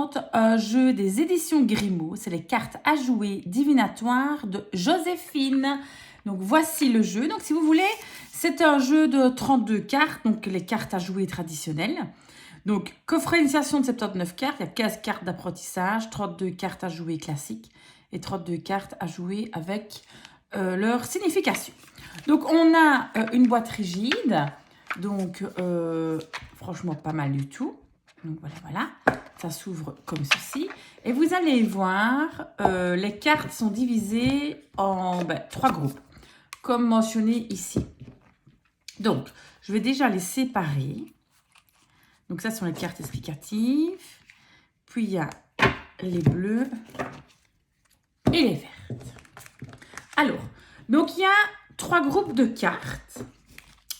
présente un jeu des éditions Grimaud. C'est les cartes à jouer divinatoires de Joséphine. Donc voici le jeu. Donc si vous voulez, c'est un jeu de 32 cartes, donc les cartes à jouer traditionnelles. Donc coffret initiation de 79 cartes, il y a 15 cartes d'apprentissage, 32 cartes à jouer classiques et 32 cartes à jouer avec leur signification. Donc on a une boîte rigide, donc franchement pas mal du tout. Donc voilà, ça s'ouvre comme ceci. Et vous allez voir, les cartes sont divisées en 3 groupes, comme mentionné ici. Donc, je vais déjà les séparer. Donc ça, ce sont les cartes explicatives. Puis, il y a les bleues et les vertes. Alors, donc il y a 3 groupes de cartes.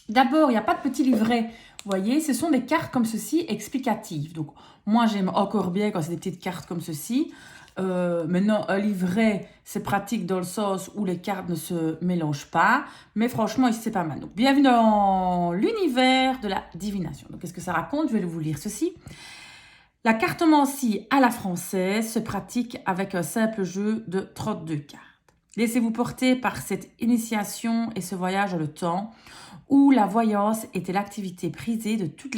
D'abord, il n'y a pas de petit livret. Vous voyez, ce sont des cartes comme ceci, explicatives. Donc, moi, j'aime encore bien quand c'est des petites cartes comme ceci. Maintenant, un livret, c'est pratique dans le sens où les cartes ne se mélangent pas. Mais franchement, ici, c'est pas mal. Donc, bienvenue dans l'univers de la divination. Donc, qu'est-ce que ça raconte? Je vais vous lire ceci. La cartomancie à la française se pratique avec un simple jeu de 32 cartes. Laissez-vous porter par cette initiation et ce voyage dans le temps où la voyance était l'activité prisée de tous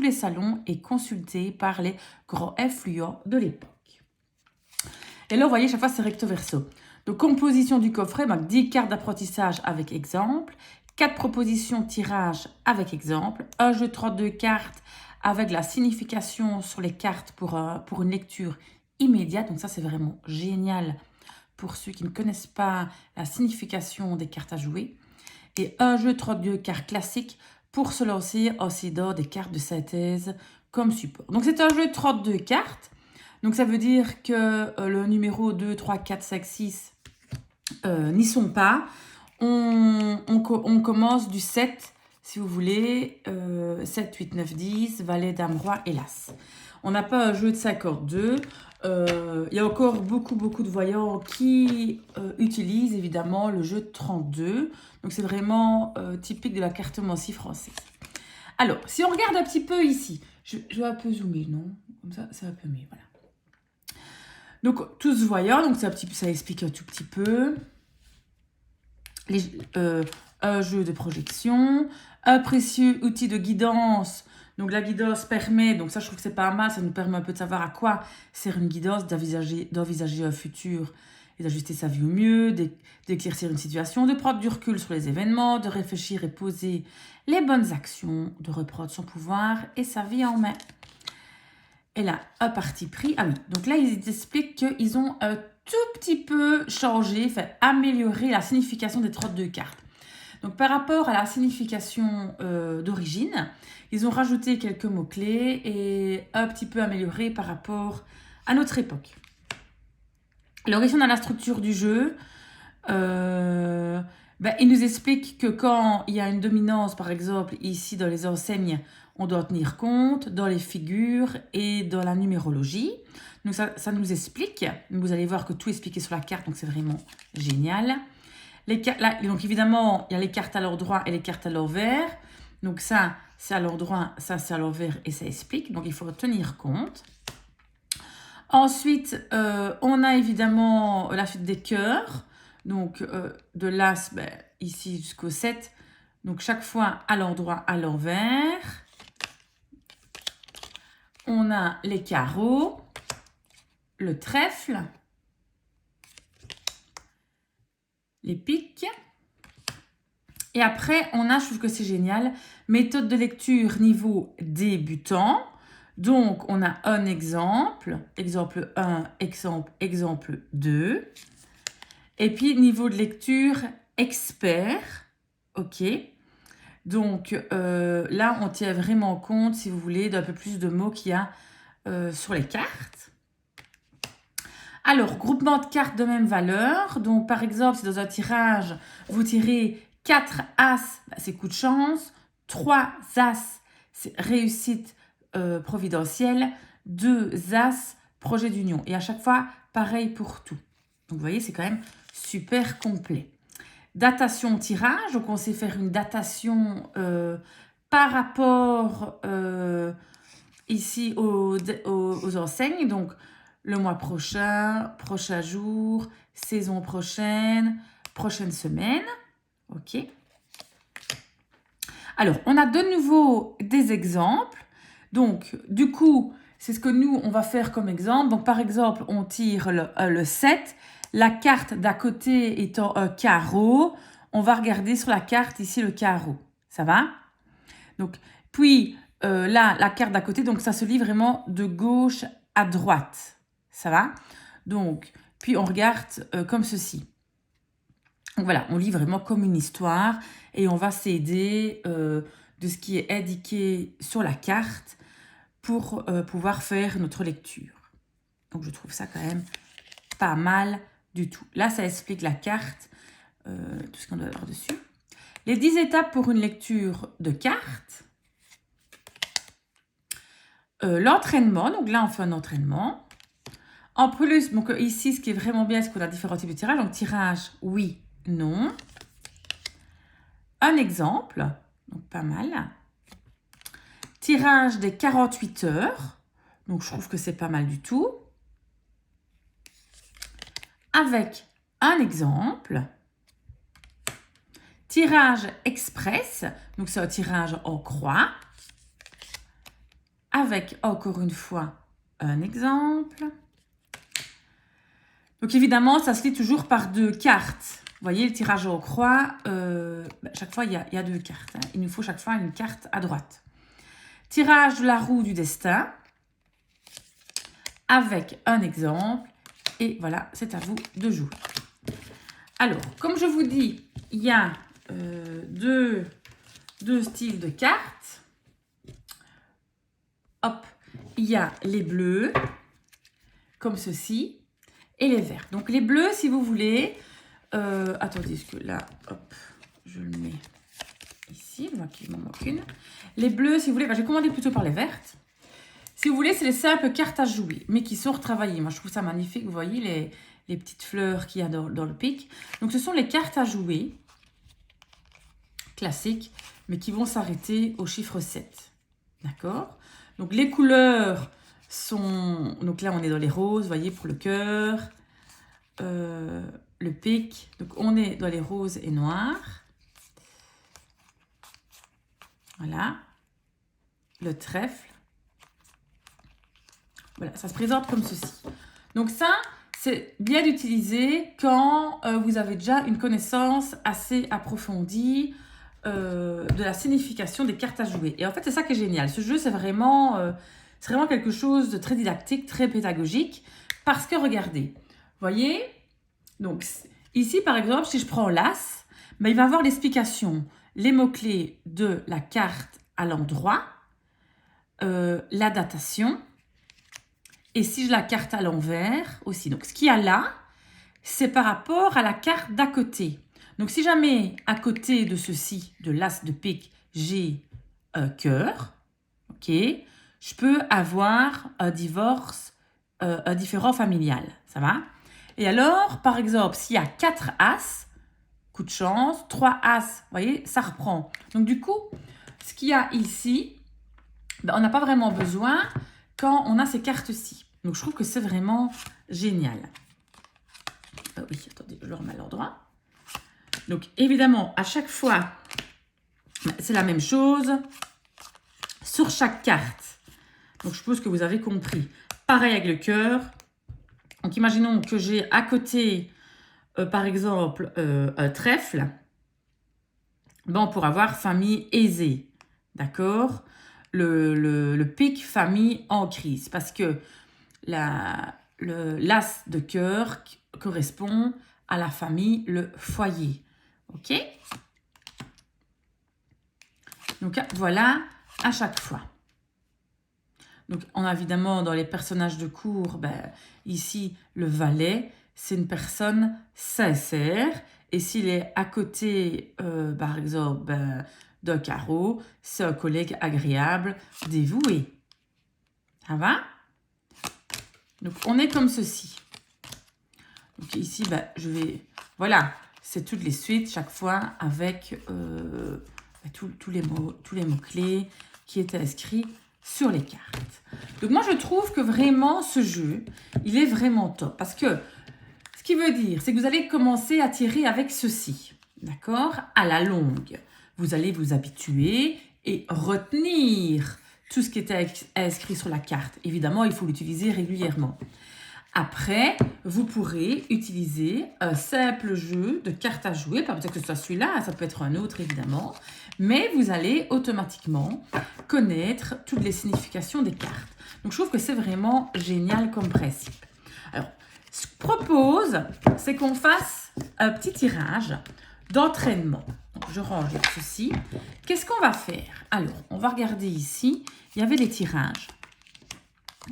les salons et consultée par les grands influents de l'époque. Et là, vous voyez, chaque fois, c'est recto verso. Donc, composition du coffret, 10 cartes d'apprentissage avec exemple, 4 propositions tirage avec exemple, un jeu de 32 cartes avec la signification sur les cartes pour une lecture immédiate. Donc, ça, c'est vraiment génial pour ceux qui ne connaissent pas la signification des cartes à jouer. Et un jeu 32 cartes classique pour se lancer en s'aidant des cartes de synthèse comme support. Donc, c'est un jeu de 32 cartes. Donc, ça veut dire que le numéro 2, 3, 4, 5, 6 n'y sont pas. On commence du 7, si vous voulez. 7, 8, 9, 10, valet, dame, roi et l'as. On n'a pas un jeu de 52. Il y a encore beaucoup de voyants qui utilisent évidemment le jeu de 32. Donc, c'est vraiment typique de la cartomancie française. Alors, si on regarde un petit peu ici, je vais un peu zoomer, non? Comme ça, c'est un peu mieux, voilà. Donc, tous voyants, donc ça explique un tout petit peu. Un jeu de projection, un précieux outil de guidance. Donc, la guidance permet, donc ça, je trouve que c'est pas mal, ça nous permet un peu de savoir à quoi sert une guidance, d'envisager un futur et d'ajuster sa vie au mieux, d'éclaircir une situation, de prendre du recul sur les événements, de réfléchir et poser les bonnes actions, de reprendre son pouvoir et sa vie en main. Et là, un parti pris. Ah oui, donc là, ils expliquent qu'ils ont un tout petit peu changé, amélioré la signification des 32 cartes. Donc, par rapport à la signification d'origine, ils ont rajouté quelques mots-clés et un petit peu amélioré par rapport à notre époque. L'origine dans la structure du jeu, il nous explique que quand il y a une dominance, par exemple, ici dans les enseignes, on doit tenir compte dans les figures et dans la numérologie. Donc, ça nous explique. Vous allez voir que tout est expliqué sur la carte, donc c'est vraiment génial. Donc, évidemment, il y a les cartes à l'endroit et les cartes à l'envers. Donc, ça, c'est à l'endroit, ça, c'est à l'envers et ça explique. Donc, il faut tenir compte. Ensuite, on a évidemment la suite des cœurs. Donc, de l'as, ici jusqu'au 7. Donc, chaque fois à l'endroit, à l'envers. On a les carreaux, le trèfle, les piques. Et après, on a, je trouve que c'est génial, méthode de lecture niveau débutant. Donc, on a un exemple, exemple 1, exemple 2. Et puis, niveau de lecture expert, ok. Donc, là, on tient vraiment compte, si vous voulez, d'un peu plus de mots qu'il y a sur les cartes. Alors, groupement de cartes de même valeur. Donc, par exemple, si dans un tirage, vous tirez 4 As, c'est coup de chance. 3 As, c'est réussite providentielle. 2 As, projet d'union. Et à chaque fois, pareil pour tout. Donc, vous voyez, c'est quand même super complet. Datation tirage. Donc, on sait faire une datation par rapport ici aux enseignes. Donc, le mois prochain, prochain jour, saison prochaine, prochaine semaine. OK. Alors, on a de nouveau des exemples. Donc, du coup, c'est ce que nous, on va faire comme exemple. Donc, par exemple, on tire le 7. La carte d'à côté étant un carreau, on va regarder sur la carte ici le carreau. Ça va? Donc, puis là, la carte d'à côté, donc ça se lit vraiment de gauche à droite. Ça va? Donc, puis on regarde comme ceci. Donc voilà, on lit vraiment comme une histoire et on va s'aider de ce qui est indiqué sur la carte pour pouvoir faire notre lecture. Donc, je trouve ça quand même pas mal du tout. Là, ça explique la carte, tout ce qu'on doit avoir dessus. Les 10 étapes pour une lecture de cartes. L'entraînement, donc là, on fait un entraînement. En plus, donc ici, ce qui est vraiment bien, c'est qu'on a différents types de tirage. Donc, tirage, oui, non. Un exemple, donc pas mal. Tirage des 48 heures. Donc, je trouve que c'est pas mal du tout. Avec un exemple. Tirage express, donc c'est un tirage en croix. Avec encore une fois un exemple. Donc évidemment, ça se lit toujours par 2 cartes. Vous voyez, le tirage en croix, chaque fois il y a 2 cartes. Hein. Il nous faut chaque fois une carte à droite. Tirage de la roue du destin. Avec un exemple. Et voilà, c'est à vous de jouer. Alors, comme je vous dis, il y a deux styles de cartes. Hop, il y a les bleus, comme ceci, et les verts. Donc, les bleus, si vous voulez... attendez, est-ce que là, hop, je le mets ici, moi qui m'en manque une. Les bleus, si vous voulez, je vais commander plutôt par les vertes. Si vous voulez, c'est les simples cartes à jouer, mais qui sont retravaillées. Moi, je trouve ça magnifique. Vous voyez les petites fleurs qu'il y a dans le pic. Donc, ce sont les cartes à jouer classiques, mais qui vont s'arrêter au chiffre 7. D'accord? Donc, les couleurs sont... Donc là, on est dans les roses, vous voyez, pour le cœur. Le pic. Donc, on est dans les roses et noirs. Voilà. Le trèfle. Voilà, ça se présente comme ceci. Donc ça, c'est bien d'utiliser quand vous avez déjà une connaissance assez approfondie de la signification des cartes à jouer. Et en fait, c'est ça qui est génial. Ce jeu, c'est vraiment quelque chose de très didactique, très pédagogique. Parce que, regardez, vous voyez, donc ici, par exemple, si je prends l'As, ben, il va avoir l'explication, les mots-clés de la carte à l'endroit, la datation. Et si je la carte à l'envers aussi. Donc, ce qu'il y a là, c'est par rapport à la carte d'à côté. Donc, si jamais à côté de ceci, de l'as de pique, j'ai un cœur, ok, je peux avoir un divorce, un différend familial. Ça va? Et alors, par exemple, s'il y a 4 as, coup de chance, 3 as, vous voyez, ça reprend. Donc, du coup, ce qu'il y a ici, ben, on n'a pas vraiment besoin quand on a ces cartes-ci. Donc, je trouve que c'est vraiment génial. Oui, attendez, je le remets à l'endroit. Donc, évidemment, à chaque fois, c'est la même chose sur chaque carte. Donc, je suppose que vous avez compris. Pareil avec le cœur. Donc, imaginons que j'ai à côté, par exemple, un trèfle. Ben, on pourra avoir famille aisée. D'accord? Le pic famille en crise. Parce que l'as de cœur correspond à la famille, le foyer. OK? Donc, voilà à chaque fois. Donc, on a évidemment dans les personnages de cour, ben, ici, le valet, c'est une personne sincère. Et s'il est à côté, par exemple, ben, d'un carreau, c'est un collègue agréable, dévoué. Ça va? Donc, on est comme ceci. Donc, ici, ben, je vais... Voilà, c'est toutes les suites, chaque fois, avec tous les mots-clés qui étaient inscrits sur les cartes. Donc moi, je trouve que vraiment, ce jeu, il est vraiment top. Parce que, ce qui veut dire, c'est que vous allez commencer à tirer avec ceci. D'accord? À la longue. Vous allez vous habituer et retenir tout ce qui était inscrit sur la carte. Évidemment, il faut l'utiliser régulièrement. Après, vous pourrez utiliser un simple jeu de cartes à jouer, pas peut-être que ce soit celui-là, ça peut être un autre évidemment, mais vous allez automatiquement connaître toutes les significations des cartes. Donc je trouve que c'est vraiment génial comme principe. Alors, ce que je propose, c'est qu'on fasse un petit tirage d'entraînement. Donc je range ceci. Qu'est-ce qu'on va faire? Alors, on va regarder ici, il y avait les tirages.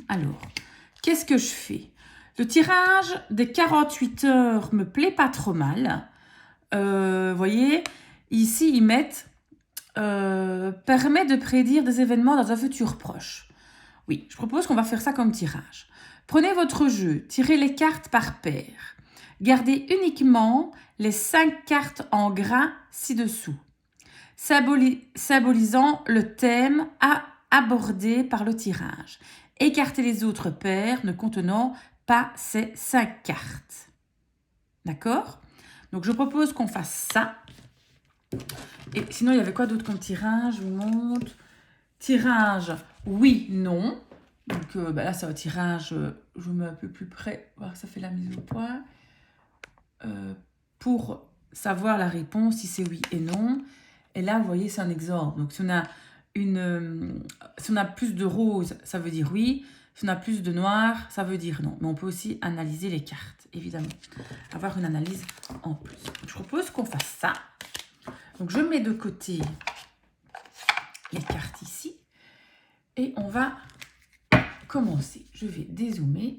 Alors, qu'est-ce que je fais? Le tirage des 48 heures me plaît pas trop mal. Vous voyez, ici, ils mettent permet de prédire des événements dans un futur proche. Oui, je propose qu'on va faire ça comme tirage. Prenez votre jeu, tirez les cartes par paire. Gardez uniquement les 5 cartes en gras ci-dessous, symbolisant le thème abordé par le tirage. Écartez les autres paires ne contenant pas ces 5 cartes. D'accord? Donc, je propose qu'on fasse ça. Et sinon, il y avait quoi d'autre comme tirage? Je vous montre. Tirage, oui, non. Donc, là, c'est un tirage, je vous mets un peu plus près. Voir, ça fait la mise au point. Pour savoir la réponse, si c'est oui et non. Et là, vous voyez, c'est un exemple. Donc, si on a plus de rose, ça veut dire oui. Si on a plus de noir, ça veut dire non. Mais on peut aussi analyser les cartes, évidemment. Avoir une analyse en plus. Je propose qu'on fasse ça. Donc, je mets de côté les cartes ici. Et on va commencer. Je vais dézoomer.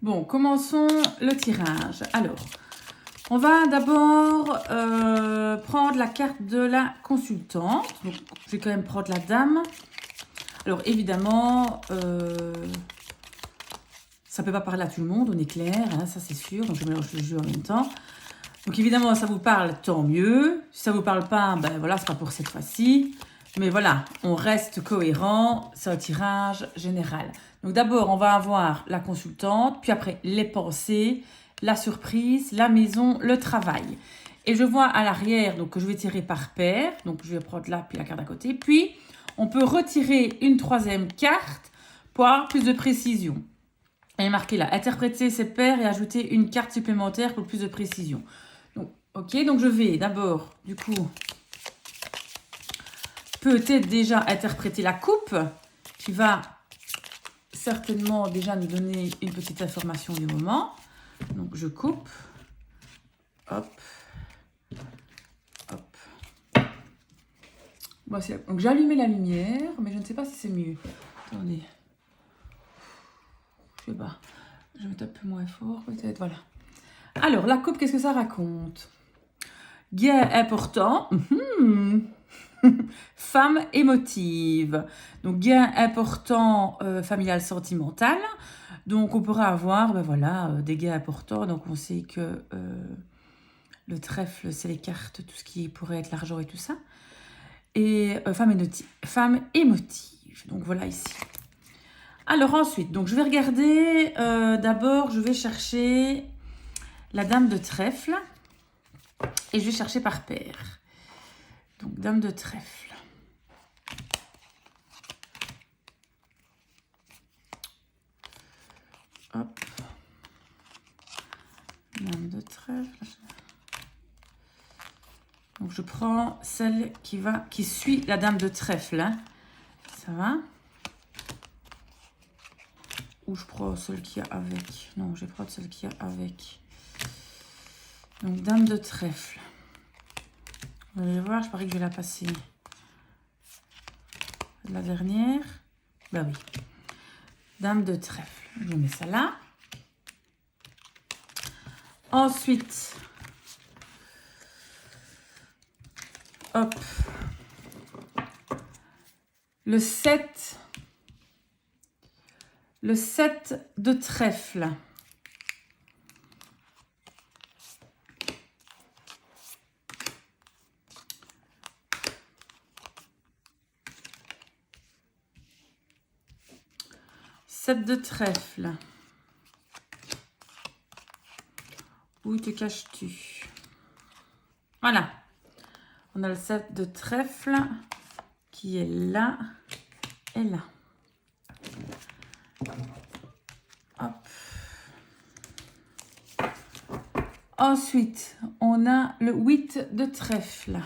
Bon, commençons le tirage. Alors, on va d'abord prendre la carte de la consultante. Donc, je vais quand même prendre la dame. Alors, évidemment, ça ne peut pas parler à tout le monde, on est clair, hein, ça c'est sûr. Donc, je mélange le jeu en même temps. Donc, évidemment, ça vous parle, tant mieux. Si ça ne vous parle pas, ben voilà, ce n'est pas pour cette fois-ci. Mais voilà, on reste cohérent, c'est un tirage général. Donc, d'abord, on va avoir la consultante, puis après, les pensées, la surprise, la maison, le travail. Et je vois à l'arrière donc que je vais tirer par paire. Donc, je vais prendre là, puis la carte à côté. Puis, on peut retirer une troisième carte pour avoir plus de précision. Elle est marquée là, interpréter ces paires et ajouter une carte supplémentaire pour plus de précision. Donc, ok, donc je vais d'abord, du coup, peut-être déjà interpréter la coupe qui va certainement déjà nous donner une petite information du moment. Donc, je coupe. Hop. Hop. Voici. Donc, j'ai allumé la lumière, mais je ne sais pas si c'est mieux. Attendez. Je sais pas. Je vais mettre un peu moins fort, peut-être. Voilà. Alors, la coupe, qu'est-ce que ça raconte? Gain important. Femme émotive. Donc, gain important familial sentimental. Donc, on pourra avoir voilà, des gains importants. Donc, on sait que le trèfle, c'est les cartes, tout ce qui pourrait être l'argent et tout ça. Et femme émotive. Donc, voilà ici. Alors, ensuite, donc, je vais regarder. D'abord, je vais chercher la dame de trèfle. Et je vais chercher par paire. Donc, dame de trèfle. Hop. Dame de trèfle. Donc, je prends celle qui suit la dame de trèfle. Hein. Ça va? Ou je prends celle qui a avec. Non, je vais prendre celle qui a avec. Donc, dame de trèfle. Vous allez voir, je parie que je vais la passer. La dernière. Ben oui. Dame de trèfle. Je mets ça là. Ensuite, hop. Le 7 de trèfle. 7 de trèfle. Où te caches-tu? Voilà. On a le 7 de trèfle qui est là et là. Hop. Ensuite, on a le 8 de trèfle.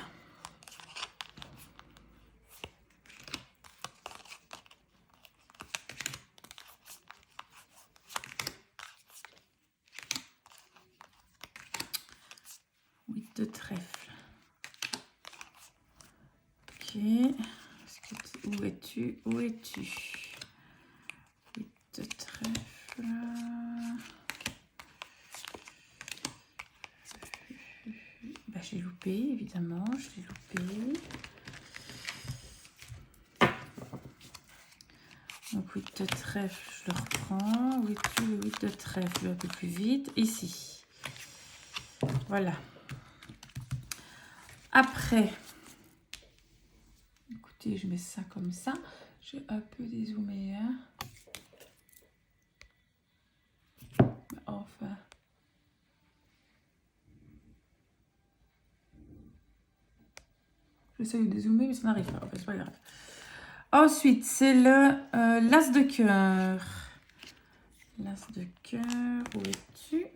De trèfle. Ok. Où es-tu? Où es-tu? 8 de trèfle. Bah, j'ai loupé, évidemment. Je l'ai loupé. Donc 8 de trèfle, je le reprends. Où es-tu? Le 8 de trèfle, un peu plus vite. Ici. Voilà. Après, écoutez, je mets ça comme ça. Je vais un peu dézoomer. Hein. Enfin. J'essaie de dézoomer, mais ça n'arrive pas. Enfin, c'est pas grave. Ensuite, c'est le l'as de cœur. L'as de cœur, où es-tu?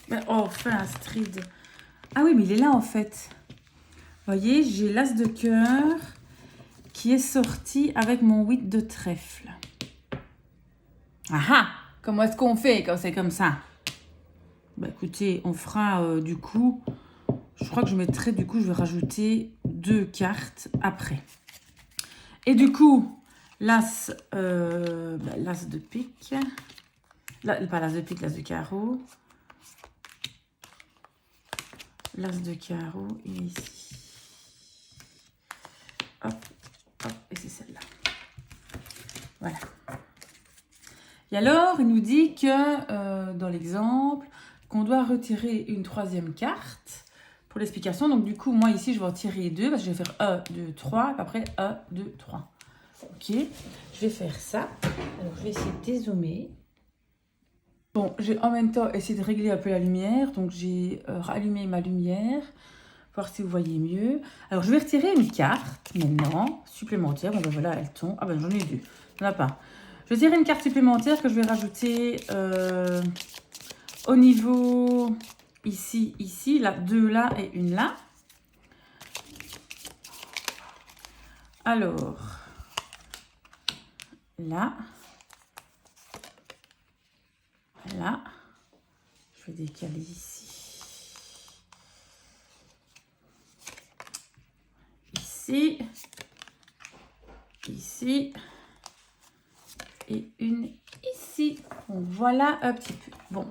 Ben, oh, enfin, Astrid. Ah oui, mais il est là, en fait. Vous voyez, j'ai l'as de cœur qui est sorti avec mon 8 de trèfle. Ah ah! Comment est-ce qu'on fait quand c'est comme ça? Bah écoutez, on fera du coup... Je crois que je mettrai, du coup, je vais rajouter 2 cartes après. Et du coup, l'as de pique. Pas l'as de pique, l'as de carreau. L'as de carreau, il est ici. Hop, hop, et c'est celle-là. Voilà. Et alors, il nous dit que, dans l'exemple, qu'on doit retirer une 3e carte pour l'explication. Donc, du coup, moi, ici, je vais en tirer 2, parce que je vais faire 1, 2, 3, et après 1, 2, 3. Ok, je vais faire ça. Alors, je vais essayer de dézoomer. Bon, j'ai en même temps essayé de régler un peu la lumière. Donc, j'ai rallumé ma lumière. Voir si vous voyez mieux. Alors, je vais retirer une carte maintenant, supplémentaire. Bon, ben voilà, elle tombe. Ah ben, j'en ai 2. Il n'y en a pas. Je vais tirer une carte supplémentaire que je vais rajouter au niveau ici, ici. Là, 2 là et une là. Alors, là. Là. Je vais décaler ici. Ici. Ici. Et une ici. Donc, voilà un petit peu. Bon.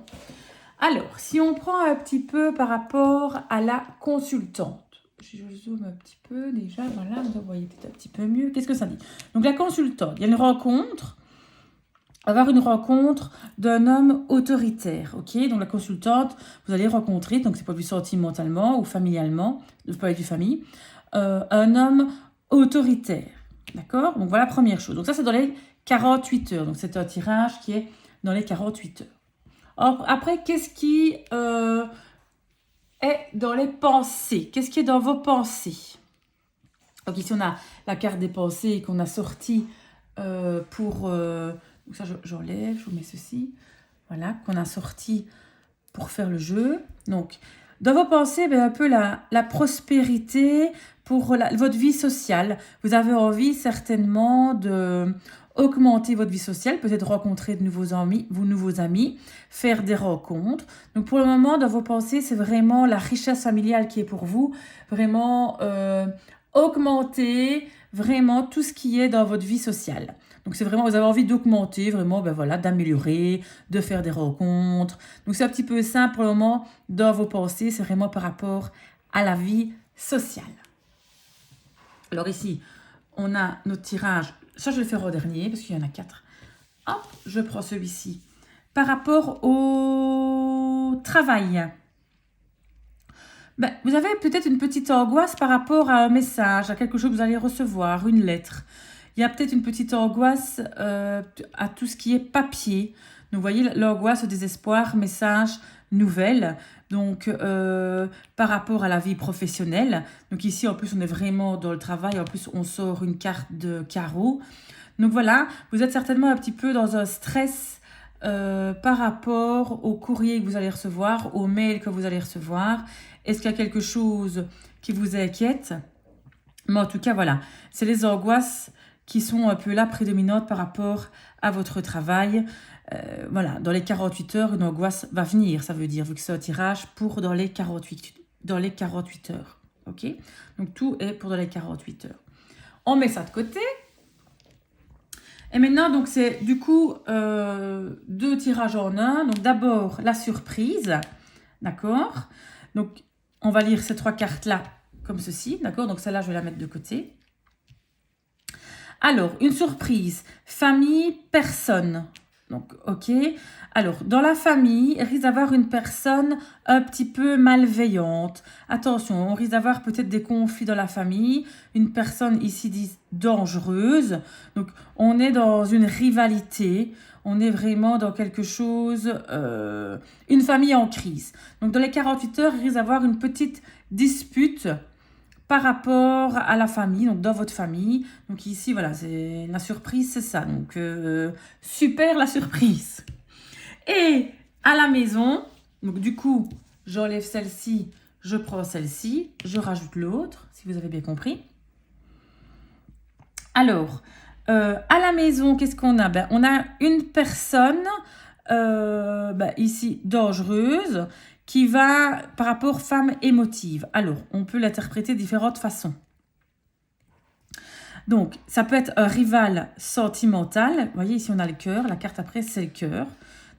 Alors, si on prend un petit peu par rapport à la consultante. Je zoome un petit peu déjà. Voilà, vous voyez peut-être un petit peu mieux. Qu'est-ce que ça dit? Donc, la consultante. Il y a une rencontre. Avoir une rencontre d'un homme autoritaire. Ok, donc la consultante, vous allez rencontrer, donc c'est pas vu sentimentalement ou familialement, pas du famille, un homme autoritaire. D'accord? Donc voilà la première chose. Donc ça, c'est dans les 48 heures. Donc c'est un tirage qui est dans les 48 heures. Or, après, qu'est-ce qui est dans les pensées? Qu'est-ce qui est dans vos pensées? Donc ici, on a la carte des pensées qu'on a sortie pour... donc ça, j'enlève, je vous mets ceci. Voilà, qu'on a sorti pour faire le jeu. Donc, dans vos pensées, ben, un peu la prospérité pour votre vie sociale. Vous avez envie certainement de augmenter votre vie sociale, peut-être rencontrer de nouveaux amis, faire des rencontres. Donc, pour le moment, dans vos pensées, c'est vraiment la richesse familiale qui est pour vous. Vraiment augmenter vraiment tout ce qui est dans votre vie sociale. Donc, c'est vraiment, vous avez envie d'augmenter, vraiment, ben voilà, d'améliorer, de faire des rencontres. Donc, c'est un petit peu simple pour le moment dans vos pensées. C'est vraiment par rapport à la vie sociale. Alors ici, on a notre tirage. Ça, je vais le faire au dernier parce qu'il y en a 4. Hop, je prends celui-ci. Par rapport au travail. Ben, vous avez peut-être une petite angoisse par rapport à un message, à quelque chose que vous allez recevoir, une lettre. Il y a peut-être une petite angoisse à tout ce qui est papier. Donc, vous voyez, l'angoisse, le désespoir, message, nouvelle. Donc, par rapport à la vie professionnelle. Donc, ici, en plus, on est vraiment dans le travail. En plus, on sort une carte de carreau. Donc, voilà, vous êtes certainement un petit peu dans un stress par rapport au courrier que vous allez recevoir, aux mails que vous allez recevoir. Est-ce qu'il y a quelque chose qui vous inquiète? Mais en tout cas, voilà, c'est les angoisses qui sont un peu là prédominantes par rapport à votre travail. Voilà, dans les 48 heures, une angoisse va venir, ça veut dire, vu que c'est un tirage pour dans les 48 heures. Ok? Donc, tout est pour dans les 48 heures. On met ça de côté. Et maintenant, donc, c'est du coup 2 tirages en un. Donc, d'abord, la surprise. D'accord? Donc, on va lire ces 3 cartes-là comme ceci. D'accord? Donc, celle-là, je vais la mettre de côté. Alors, une surprise. Famille, personne. Donc, ok. Alors, dans la famille, il risque d'avoir une personne un petit peu malveillante. Attention, on risque d'avoir peut-être des conflits dans la famille. Une personne ici dit dangereuse. Donc, on est dans une rivalité. On est vraiment dans quelque chose, une famille en crise. Donc, dans les 48 heures, il risque d'avoir une petite dispute par rapport à la famille, donc dans votre famille. Donc ici, voilà, c'est la surprise, c'est ça. Donc, super la surprise. Et à la maison, donc du coup, j'enlève celle-ci, je prends celle-ci, je rajoute l'autre, si vous avez bien compris. Alors, à la maison, qu'est-ce qu'on a? Ben, on a une personne, ici, dangereuse, qui va par rapport femme émotive. Alors, on peut l'interpréter de différentes façons. Donc, ça peut être un rival sentimental. Vous voyez, ici, on a le cœur. La carte après, c'est le cœur.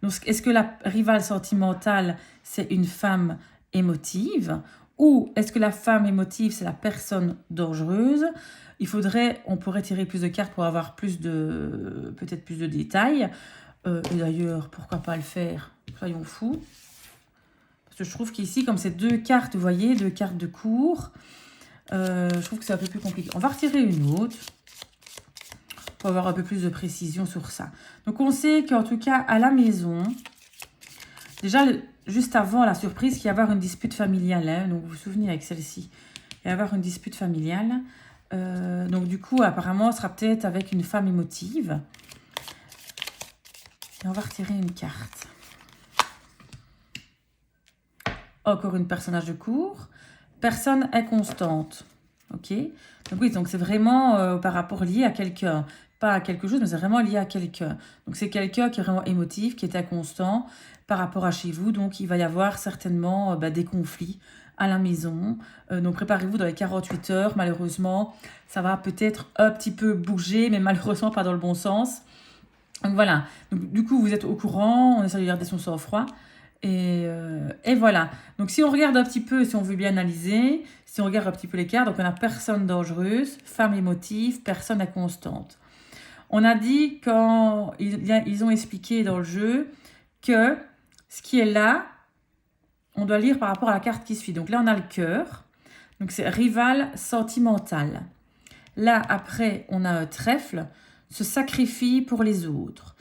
Donc, est-ce que la rivale sentimentale, c'est une femme émotive? Ou est-ce que la femme émotive, c'est la personne dangereuse? On pourrait tirer plus de cartes pour avoir peut-être plus de détails. Et d'ailleurs, pourquoi pas le faire? Soyons fous. Je trouve qu'ici, comme c'est 2 cartes, vous voyez, 2 cartes de cours, je trouve que c'est un peu plus compliqué. On va retirer une autre pour avoir un peu plus de précision sur ça. Donc, on sait qu'en tout cas, à la maison, déjà, juste avant la surprise, qu'il y a avoir une dispute familiale. Hein, donc, vous vous souvenez avec celle-ci, il y a avoir une dispute familiale. Donc, du coup, apparemment, ce sera peut-être avec une femme émotive. Et on va retirer une carte. Encore une personnage de cours. Personne inconstante. Ok? Donc oui, donc c'est vraiment par rapport lié à quelqu'un. Pas à quelque chose, mais c'est vraiment lié à quelqu'un. Donc c'est quelqu'un qui est vraiment émotif, qui est inconstant par rapport à chez vous. Donc il va y avoir certainement des conflits à la maison. Donc préparez-vous dans les 48 heures. Malheureusement, ça va peut-être un petit peu bouger, mais malheureusement pas dans le bon sens. Donc voilà. Donc, du coup, vous êtes au courant. On essaie de garder son sang-froid. Et voilà. Donc, si on regarde un petit peu, si on veut bien analyser, si on regarde un petit peu les cartes, donc on a personne dangereuse, femme émotive, personne inconstante. On a dit, quand ils ont expliqué dans le jeu, que ce qui est là, on doit lire par rapport à la carte qui suit. Donc là, on a le cœur. Donc, c'est rival sentimental. Là, après, on a un trèfle, se sacrifie pour les autres.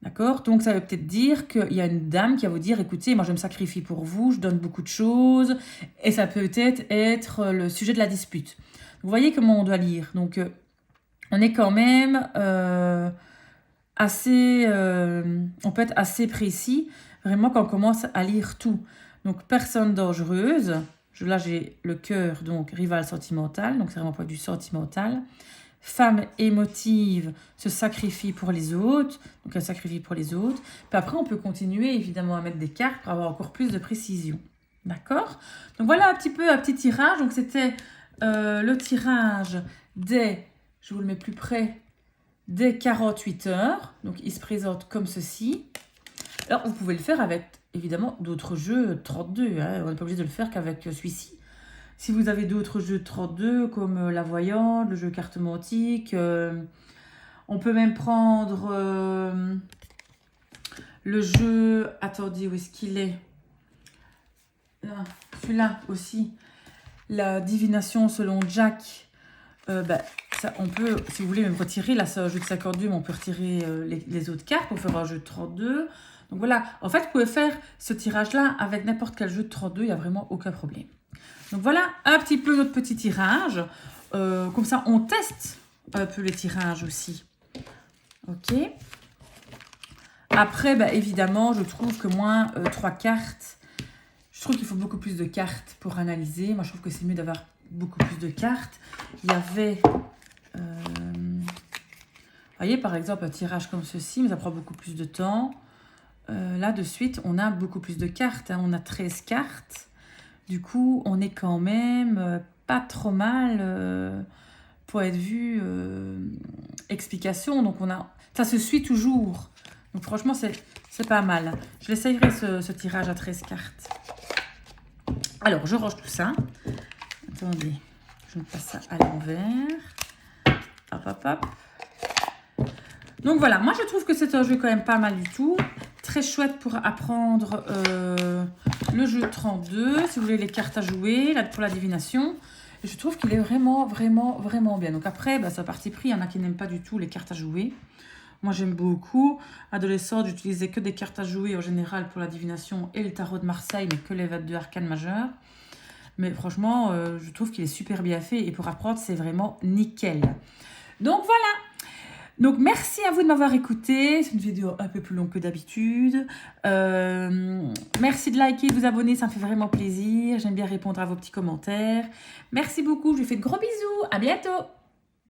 D'accord? Donc, ça veut peut-être dire qu'il y a une dame qui va vous dire, écoutez, moi, je me sacrifie pour vous, je donne beaucoup de choses. Et ça peut peut-être être le sujet de la dispute. Vous voyez comment on doit lire. Donc, on est quand même assez... on peut être assez précis, vraiment, quand on commence à lire tout. Donc, personne dangereuse. Là, j'ai le cœur, donc rival sentimental. Donc, c'est vraiment pas du sentimental. Femme émotive se sacrifie pour les autres. Donc, elle sacrifie pour les autres. Puis après, on peut continuer, évidemment, à mettre des cartes pour avoir encore plus de précision. D'accord? Donc, voilà un petit tirage. Donc, c'était le tirage je vous le mets plus près, des 48 heures. Donc, il se présente comme ceci. Alors, vous pouvez le faire avec, évidemment, d'autres jeux 32. Hein. On n'est pas obligé de le faire qu'avec celui-ci. Si vous avez d'autres jeux de 32 comme la voyante, le jeu carte mantique, on peut même prendre le jeu... Attendez, où est-ce qu'il est? Celui-là aussi. La divination selon Jack. Ça, on peut, si vous voulez, même retirer. Là, c'est un jeu de 52, mais on peut retirer les autres cartes pour faire un jeu de 32. Donc voilà, en fait, vous pouvez faire ce tirage-là avec n'importe quel jeu de 32, il n'y a vraiment aucun problème. Donc voilà un petit peu notre petit tirage. Comme ça, on teste un peu les tirages aussi. Ok. Après, évidemment, je trouve que moins 3 cartes, je trouve qu'il faut beaucoup plus de cartes pour analyser. Moi, je trouve que c'est mieux d'avoir beaucoup plus de cartes. Il y avait... vous voyez, par exemple, un tirage comme ceci, mais ça prend beaucoup plus de temps. Là, de suite, on a beaucoup plus de cartes. Hein. On a 13 cartes. Du coup, on est quand même pas trop mal pour être vu explication. Donc, ça se suit toujours. Donc, franchement, c'est pas mal. Je l'essayerai, ce tirage à 13 cartes. Alors, je range tout ça. Attendez, je me passe ça à l'envers. Hop, hop, hop. Donc, voilà. Moi, je trouve que c'est un jeu quand même pas mal du tout. Très chouette pour apprendre le jeu 32, si vous voulez les cartes à jouer, là, pour la divination. Et je trouve qu'il est vraiment, vraiment, vraiment bien. Donc après, c'est un parti pris. Il y en a qui n'aiment pas du tout les cartes à jouer. Moi, j'aime beaucoup. Adolescente, j'utilisais que des cartes à jouer en général pour la divination et le tarot de Marseille, mais que les 22 arcanes majeures. Mais franchement, je trouve qu'il est super bien fait. Et pour apprendre, c'est vraiment nickel. Donc voilà. Donc, merci à vous de m'avoir écouté. C'est une vidéo un peu plus longue que d'habitude. Merci de liker, de vous abonner. Ça me fait vraiment plaisir. J'aime bien répondre à vos petits commentaires. Merci beaucoup. Je vous fais de gros bisous. À bientôt.